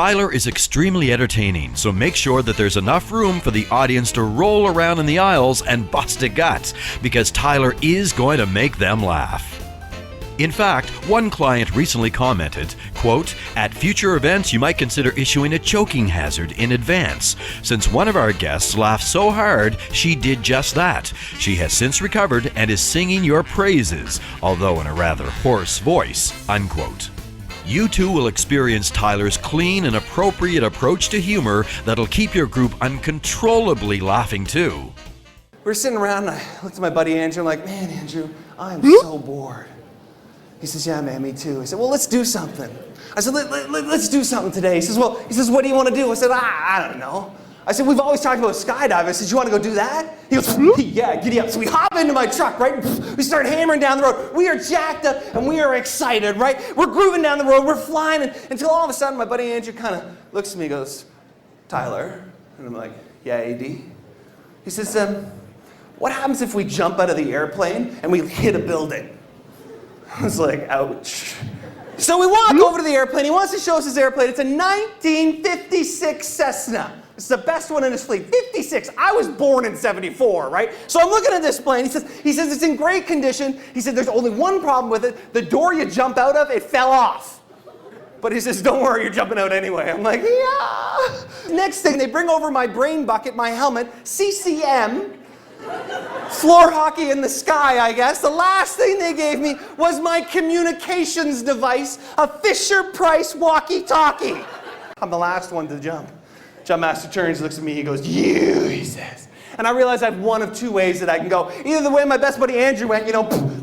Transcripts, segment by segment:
Tyler is extremely entertaining, so make sure that there's enough room for the audience to roll around in the aisles and bust a gut, because Tyler is going to make them laugh. In fact, one client recently commented, quote, "At future events you might consider issuing a choking hazard in advance, since one of our guests laughed so hard she did just that. She has since recovered and is singing your praises, although in a rather hoarse voice," unquote. You too will experience Tyler's clean and appropriate approach to humor that'll keep your group uncontrollably laughing too. We're sitting around and I looked at my buddy Andrew, I'm like, "Man, Andrew, I'm so bored." He says, "Yeah, man, me too." I said, "Well, let's do something." I said, let's do something today. He says, "What do you want to do?" I said, I don't know. I said, "We've always talked about skydiving." I said, "You want to go do that?" He goes, "Yeah, giddy up." So we hop into my truck, right? We start hammering down the road. We are jacked up and we are excited, right? We're grooving down the road. We're flying until all of a sudden my buddy Andrew kind of looks at me and goes, "Tyler?" And I'm like, "Yeah, AD." He says, "What happens if we jump out of the airplane and we hit a building?" I was like, ouch. So we walk over to the airplane. He wants to show us his airplane. It's a 1956 Cessna. It's the best one in his fleet. 56. I was born in 74, right? So I'm looking at this plane. He says it's in great condition. He said there's only one problem with it. The door you jump out of, it fell off. But he says, "Don't worry, you're jumping out anyway." I'm like, yeah. Next thing, they bring over my brain bucket, my helmet, CCM. Floor hockey in the sky, I guess. The last thing they gave me was my communications device, a Fisher-Price walkie-talkie. I'm the last one to jump. Jump master turns, looks at me, he goes, "You," he says. And I realize I have one of two ways that I can go. Either the way my best buddy Andrew went,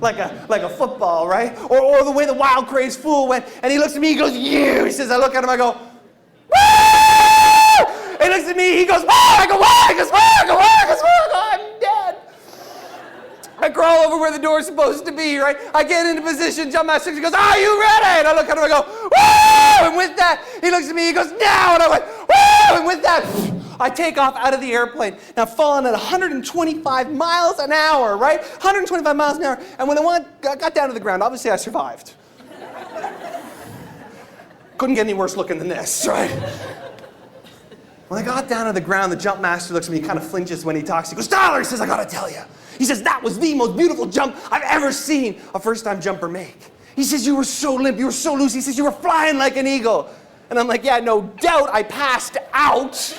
like a football, right? Or the way the wild crazed fool went. And he looks at me, he goes, "You," he says. I look at him, I go, "Woo!" He looks at me, he goes, "Woo!" I go, "Woo!" He goes, "Woo!" I go, "Woo!" I go, "Woo!" I go, "I'm dead." I crawl over where the door's supposed to be, right? I get into position, jump master, he goes, "Are you ready?" And I look at him, I go, "Woo!" And with that, he looks at me, he goes, "Now!" And I went, "Woo!" And with that, I take off out of the airplane. Now falling at 125 miles an hour, right? 125 miles an hour. And when I got down to the ground, obviously I survived. Couldn't get any worse looking than this, right? When I got down to the ground, the jump master looks at me, he kind of flinches when he talks. He goes, "Tyler," he says, "I gotta tell you." He says, "That was the most beautiful jump I've ever seen a first-time jumper make." He says, "You were so limp, you were so loose." He says, "You were flying like an eagle." And I'm like, "Yeah, no doubt I passed out."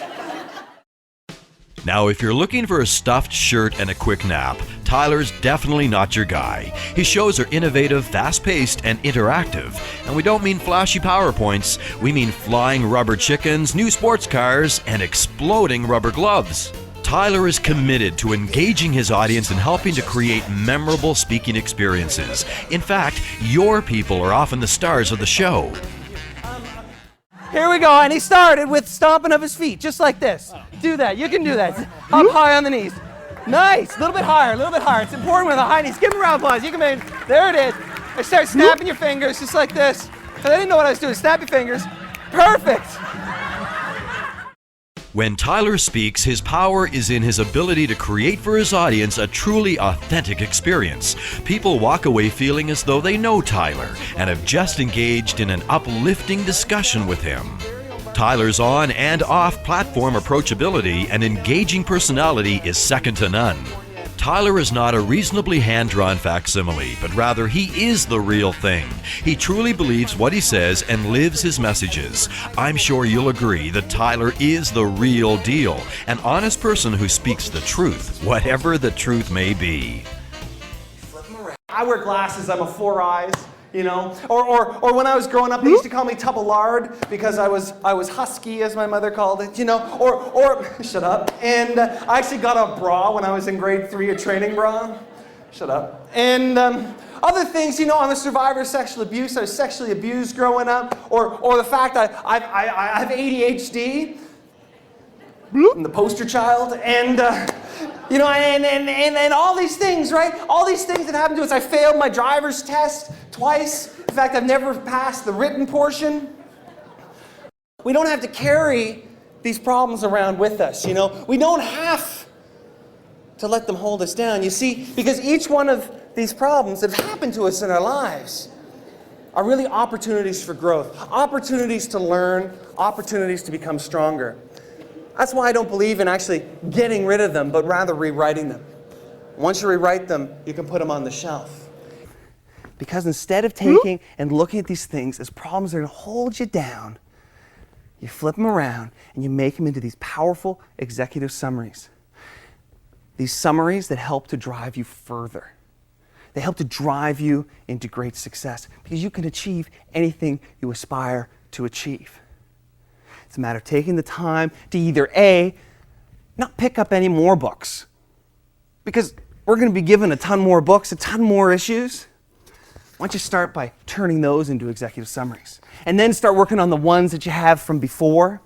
Now, if you're looking for a stuffed shirt and a quick nap, Tyler's definitely not your guy. His shows are innovative, fast-paced, and interactive. And we don't mean flashy PowerPoints. We mean flying rubber chickens, new sports cars, and exploding rubber gloves. Tyler is committed to engaging his audience and helping to create memorable speaking experiences. In fact, your people are often the stars of the show. Here we go, and he started with stomping of his feet, just like this. Do that, you can do that. Up high on the knees. Nice, a little bit higher, a little bit higher. It's important with the high knees. Give him a round of applause, you can make it. There it is. I start snapping your fingers, just like this. I didn't know what I was doing, snap your fingers. Perfect. When Tyler speaks, his power is in his ability to create for his audience a truly authentic experience. People walk away feeling as though they know Tyler and have just engaged in an uplifting discussion with him. Tyler's on and off platform approachability and engaging personality is second to none. Tyler is not a reasonably hand-drawn facsimile, but rather he is the real thing. He truly believes what he says and lives his messages. I'm sure you'll agree that Tyler is the real deal, an honest person who speaks the truth, whatever the truth may be. I wear glasses, I'm a 4 eyes. Or when I was growing up, they used to call me Tub of Lard because I was husky, as my mother called it, or shut up. And I actually got a bra when I was in grade 3, a training bra. Shut up. And other things, I'm a survivor of sexual abuse. I was sexually abused growing up, or the fact that I have ADHD. I'm the poster child, and all these things, right? All these things that happened to us. I failed my driver's test twice. In fact, I've never passed the written portion. We don't have to carry these problems around with us, We don't have to let them hold us down, you see, because each one of these problems that have happened to us in our lives are really opportunities for growth, opportunities to learn, opportunities to become stronger. That's why I don't believe in actually getting rid of them, but rather rewriting them. Once you rewrite them, you can put them on the shelf. Because instead of taking and looking at these things as problems that are going to hold you down, you flip them around and you make them into these powerful executive summaries. These summaries that help to drive you further. They help to drive you into great success because you can achieve anything you aspire to achieve. It's a matter of taking the time to either A, not pick up any more books, because we're going to be given a ton more books, a ton more issues. Why don't you start by turning those into executive summaries? And then start working on the ones that you have from before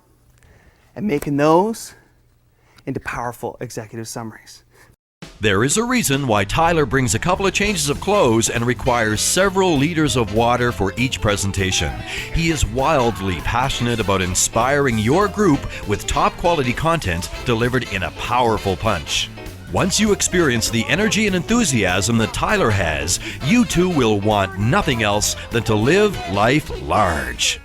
and making those into powerful executive summaries. There is a reason why Tyler brings a couple of changes of clothes and requires several liters of water for each presentation. He is wildly passionate about inspiring your group with top quality content delivered in a powerful punch. Once you experience the energy and enthusiasm that Tyler has, you too will want nothing else than to live life large.